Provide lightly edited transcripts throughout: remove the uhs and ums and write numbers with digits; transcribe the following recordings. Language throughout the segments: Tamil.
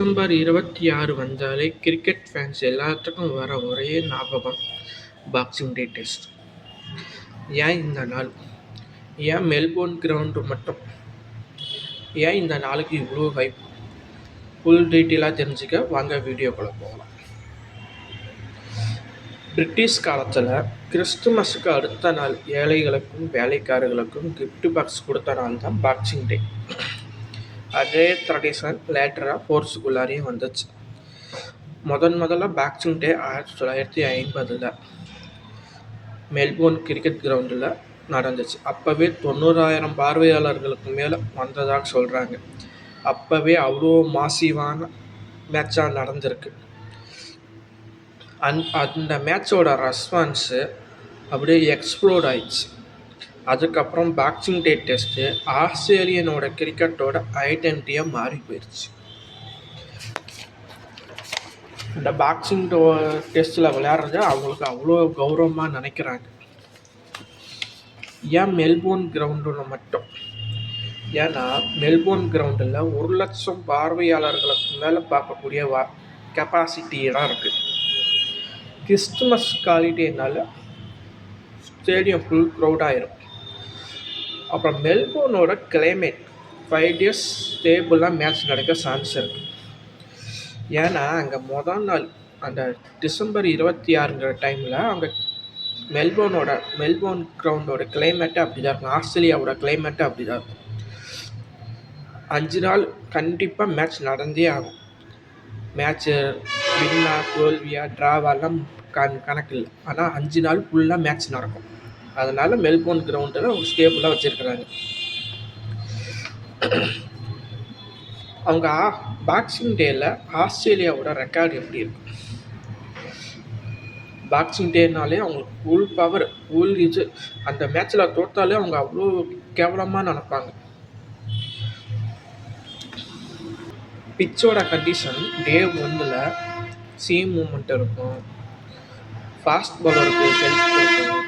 டிசம்பர் 26 வந்தாலே கிரிக்கெட் ஃபேன்ஸ் எல்லாத்துக்கும் வர ஒரே ஞாபகம் பாக்ஸிங் டே டெஸ்ட். ஏன் இந்த நாள்? ஏன் மெல்போர்ன் கிரவுண்டு மட்டும்? ஏன் இந்த நாளுக்கு இவ்வளோ ஹைப்? ஃபுல் டீட்டெயிலாக தெரிஞ்சுக்க வாங்க வீடியோக்குள்ளே போகலாம். பிரிட்டிஷ் காலத்தில் கிறிஸ்துமஸுக்கு அடுத்த நாள் ஏழைகளுக்கும் வேலைக்காரர்களுக்கும் கிஃப்ட் பாக்ஸ் கொடுத்த நாள் தான் பாக்ஸிங் டே. அதே ட்ரெடிஷன் லேட்டராக ஃபோர்ஸுக்குள்ளாரையும் வந்துச்சு. முதல்ல பாக்ஸிங் டே 1950 மெல்போர்ன் கிரிக்கெட் கிரவுண்டில் நடந்துச்சு. அப்போவே 90,000 பார்வையாளர்களுக்கு மேலே வந்ததாக சொல்கிறாங்க. அப்போவே அவ்வளோ மாசிவான மேட்சாக நடந்திருக்கு. அந்த மேட்சோட ரெஸ்பான்ஸு அப்படியே எக்ஸ்ப்ளோர்ட் ஆயிடுச்சு. அதுக்கப்புறம் பாக்ஸிங் டே டெஸ்ட்டு ஆஸ்திரேலியனோட கிரிக்கெட்டோட ஐடென்டிட்டியாக மாறி போயிடுச்சு. இந்த பாக்ஸிங் டெஸ்ட்டில் விளையாடுறது அவங்களுக்கு அவ்வளோ கௌரவமாக நினைக்கிறாங்க. ஏன் மெல்போர்ன் கிரவுண்டில் மட்டும்? ஏன்னா மெல்போர்ன் கிரவுண்டில் 1,00,000 பார்வையாளர்களுக்கு மேலே பார்க்கக்கூடிய கெப்பாசிட்டி இடம் இருக்குது. கிறிஸ்துமஸ் ஹாலிடேனால ஸ்டேடியம் ஃபுல் க்ரௌடாகிடும். அப்புறம் மெல்போர்னோட கிளைமேட் 5 days ஸ்டேபிளாக மேட்ச் நடக்க சான்ஸ் இருக்குது. ஏன்னா அங்கே நாள் அந்த டிசம்பர் 26 டைமில் அங்கே மெல்போர்ன் கிரவுண்டோட கிளைமேட்டு அப்படி தான் இருக்கும். ஆஸ்திரேலியாவோட கிளைமேட்டு அப்படி தான் இருக்கும். 5 நாள் கண்டிப்பாக மேட்ச் நடந்தே ஆகும். மேட்ச்சு வின்னா தோல்வியா ட்ராவெல்லாம் கணக்கு இல்லை. ஆனால் 5 நாள் ஃபுல்லாக மேட்ச் நடக்கும். அதனால் மெல்போர்ன் கிரவுண்டில் ஸ்டேபிளாக வச்சுருக்குறாங்க. அவங்க பாக்ஸிங் டேயில் ஆஸ்திரேலியாவோட ரெக்கார்டு எப்படி இருக்கும்? பாக்ஸிங் டேனாலே அவங்களுக்கு ஃபுல் பவர் ஃபுல் இது. அந்த மேட்ச்சில் தோற்றாலே அவங்க அவ்வளோ கேவலமாக நினைப்பாங்க. பிச்சோட கண்டிஷன் டே 1 சீம் மூமெண்ட் இருக்கும். ஃபாஸ்ட் பாலருக்கு ஹெல்ப் இருக்கும்.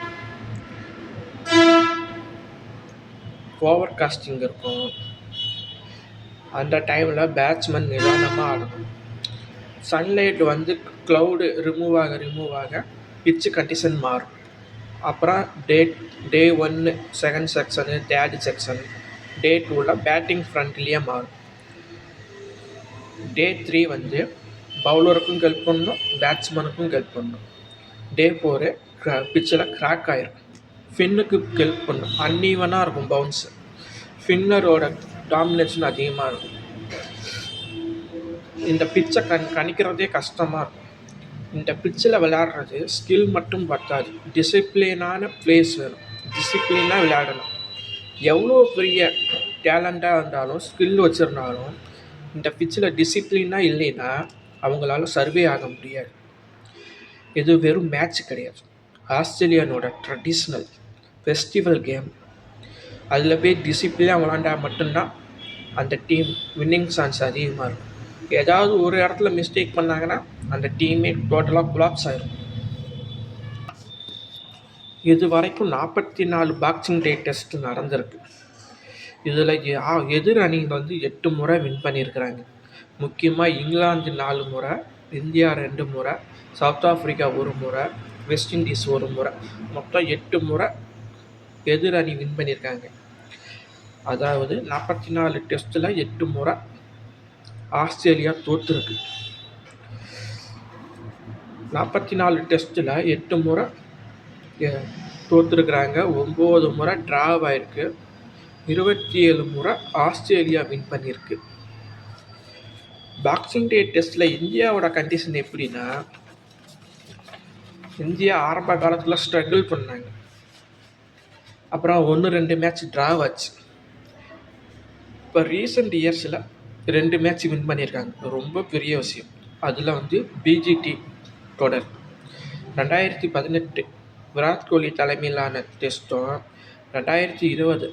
ஓவர் காஸ்டிங் இருக்கும். அந்த டைமில் பேட்ஸ்மேன் நிதானமாக ஆடணும். சன்லைட் க்ளவுடு ரிமூவ் ஆக பிச்சு கண்டிஷன் மாறும். அப்புறம் டே 1 செகண்ட் செக்ஷனு தேர்டு செக்ஷன் டே 2 பேட்டிங் ஃப்ரண்ட்லேயே மாறும். டே 3 பவுலருக்கும் ஹெல்ப் பண்ணணும், பேட்ஸ்மேனுக்கும் ஹெல்ப் பண்ணணும். டே 4 பிச்சில் கிராக் ஆகிரும். ஃபின்னுக்கு ஹெல்ப் பண்ணணும். அன்ஈவனாக இருக்கும் பவுன்ஸு. ஃபின்னரோட டாமினேஷன் அதிகமாக இருக்கும். இந்த பிச்சை கணிக்கிறதே கஷ்டமாக இருக்கும். இந்த பிச்சில் விளையாடுறது ஸ்கில் மட்டும் பத்தாது, டிசிப்ளினான பிளேஸ் வேணும். டிசிப்ளினாக விளையாடணும். எவ்வளோ பெரிய டேலண்ட்டாக இருந்தாலும் ஸ்கில் வச்சுருந்தாலும் இந்த பிச்சில் டிசிப்ளினாக இல்லைன்னா அவங்களால சர்வே ஆக முடியாது. இது வெறும் மேட்ச் கிடையாது. ஆஸ்திரேலியனோட ட்ரெடிஷ்னல் ஃபெஸ்டிவல் கேம். அதில் போய் டிசிப்ளினாக விளாண்டா மட்டும்தான் அந்த டீம் வின்னிங் சான்ஸ் அதிகமாக இருக்கும். ஏதாவது ஒரு இடத்துல மிஸ்டேக் பண்ணாங்கன்னா அந்த டீமே டோட்டலாக கொலாப்ஸ் ஆகிடும். இது வரைக்கும் 44 பாக்ஸிங் டே டெஸ்ட் நடந்திருக்கு. இதில் எதிர் அணி 8 முறை வின் பண்ணியிருக்கிறாங்க. முக்கியமாக இங்கிலாந்து 4 முறை, இந்தியா 2 முறை, சவுத் ஆஃப்ரிக்கா 1 முறை, வெஸ்ட் இண்டீஸ் 1 முறை, மொத்தம் 8 முறை எதிர் அணி வின் பண்ணியிருக்காங்க. அதாவது 44 டெஸ்ட்டில் 8 முறை ஆஸ்திரேலியா தோற்றுருக்கு. 44 டெஸ்ட்டில் 8 முறை தோற்றுருக்குறாங்க. 9 முறை ட்ராவ் ஆகிருக்கு. 27 முறை ஆஸ்திரேலியா வின் பண்ணியிருக்கு. பாக்ஸிங் டே டெஸ்ட்டில் இந்தியாவோட கண்டிஷன் எப்படின்னா, இந்தியா ஆரம்ப காலத்தில் ஸ்ட்ரகிள் பண்ணாங்க. அப்புறம் 1-2 மேட்ச் ட்ராவ் ஆச்சு. இப்போ ரீசெண்ட் இயர்ஸில் 2 மேட்ச் வின் பண்ணியிருக்காங்க. ரொம்ப பெரிய விஷயம். அதில் பிஜிடி தொடர் 2018 விராட் கோலி தலைமையிலான டெஸ்ட்டும், 2020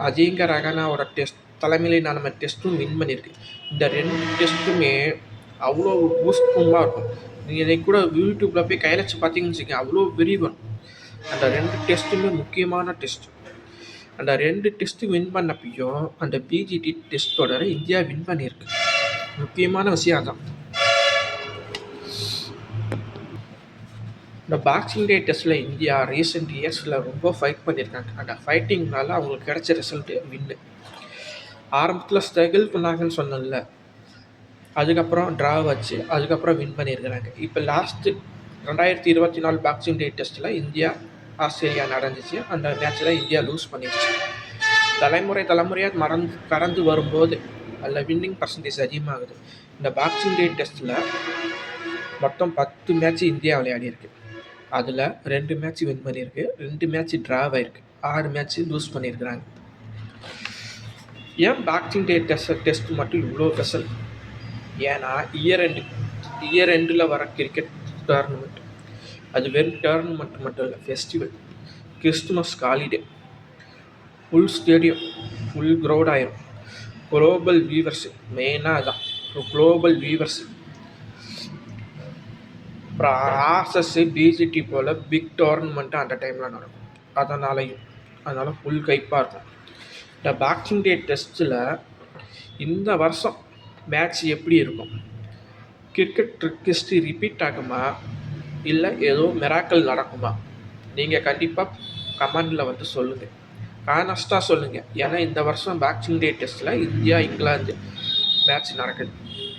அஜிங்க ரகானாவோட தலைமையிலான டெஸ்ட்டும் வின் பண்ணியிருக்கு. இந்த 2 டெஸ்ட்டுமே அவ்வளோ பூஸ்ட்ஃபுல்லாக இருக்கும். நீங்கள் இதை கூட யூடியூப்பில் போய் கையில் வச்சு பார்த்தீங்கன்னு வச்சுக்கோங்க, அவ்வளோ வெறி வரும். அந்த 2 டெஸ்ட்டுமே முக்கியமான டெஸ்ட்டு. அந்த 2 டெஸ்ட்டு வின் பண்ணப்பையும் அந்த பிஜிடி டெஸ்ட் தொடரை இந்தியா வின் பண்ணியிருக்கு. முக்கியமான விஷயம் அதான். இந்த பாக்ஸிங் டே டெஸ்ட்டில் இந்தியா ரீசெண்ட் இயர்ஸில் ரொம்ப ஃபைட் பண்ணியிருக்காங்க. அந்த ஃபைட்டிங்னால அவங்களுக்கு கிடைச்ச ரிசல்ட்டு வின்னு. ஆரம்பத்தில் ஸ்ட்ரகிள் பண்ணாங்கன்னு சொன்னேன்ல, அதுக்கப்புறம் ட்ரா வச்சு அதுக்கப்புறம் வின் பண்ணியிருக்கிறாங்க. இப்போ லாஸ்ட்டு 2024 பாக்ஸிங் டே டெஸ்ட்டில் இந்தியா ஆஸ்திரேலியா நடந்துச்சு. அந்த மேட்ச்சில் இந்தியா லூஸ் பண்ணிடுச்சு. தலைமுறையாக கடந்து வரும்போது அதில் வின்னிங் பர்சன்டேஜ் அதிகமாகுது. இந்த பாக்ஸிங் டே டெஸ்ட்டில் மொத்தம் 10 மேட்ச் இந்தியா விளையாடிருக்கு. அதில் 2 மேட்ச் வின் பண்ணியிருக்கு, 2 மேட்ச் ட்ராவ் ஆகிருக்கு, 6 மேட்ச் லூஸ் பண்ணியிருக்கிறாங்க. ஏன் பாக்ஸிங் டே டெஸ்ட் மட்டும் இவ்வளோ ஸ்பெஷல்? ஏன்னா இயர் எண்டில் வர கிரிக்கெட் டோர்னமெண்ட். அது வெறும் டோர்னமெண்ட் மட்டும் இல்லை, festival. Christmas holiday, full stadium, full crowd ஆயிரும். குளோபல் வியூவர்ஷிப், மெயினாக அதான் குளோபல் வியூவர்ஷிப். அப்புறம் ஆர்எஸ்எஸ் பிஜிடி போல் பிக் டோர்னமெண்ட்டு அந்த டைமில் நடக்கும். அதனால் ஃபுல் கைப்பாக இருக்கும். இந்த பாக்ஸிங் டே டெஸ்ட்டில் இந்த வருஷம் மேட்ச் எப்படி இருக்கும்? கிரிக்கெட் ஹிஸ்ட்ரி ரிப்பீட் ஆகுமா, இல்லை ஏதோ மிராக்கல் நடக்குமா? நீங்கள் கண்டிப்பாக கமெண்டில் வந்து சொல்லுங்கள், ஹானஸ்ட்டாக சொல்லுங்கள். ஏன்னா இந்த வருஷம் பாக்ஸிங் டே டெஸ்ட்டில் இந்தியா இங்கிலாந்து மேட்ச் நடக்குது.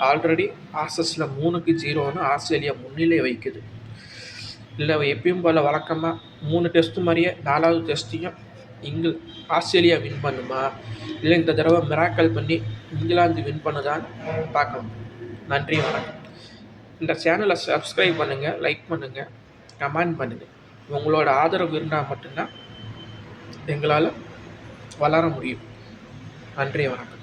ஆல்ரெடி ஆர்எஸ்எஸில் 3-0 ஆஸ்திரேலியா முன்னிலை வைக்குது. இல்லை எப்பயும் போல் வழக்கமாக 3 டெஸ்ட்டு மாதிரியே 4வது டெஸ்ட்டையும் ஆஸ்திரேலியா வின் பண்ணுமா, இல்லை இந்த தடவை மிராக்கல் பண்ணி இங்கிலாந்து வின் பண்ணுதான்னு பார்க்கலாம். நன்றி, வணக்கம். இந்த சேனலை சப்ஸ்கிரைப் பண்ணுங்கள், லைக் பண்ணுங்கள், கமெண்ட் பண்ணுங்கள். உங்களோட ஆதரவு இருந்தால் மட்டும்தான் எங்களால் வளர முடியும். நன்றி, வணக்கம்.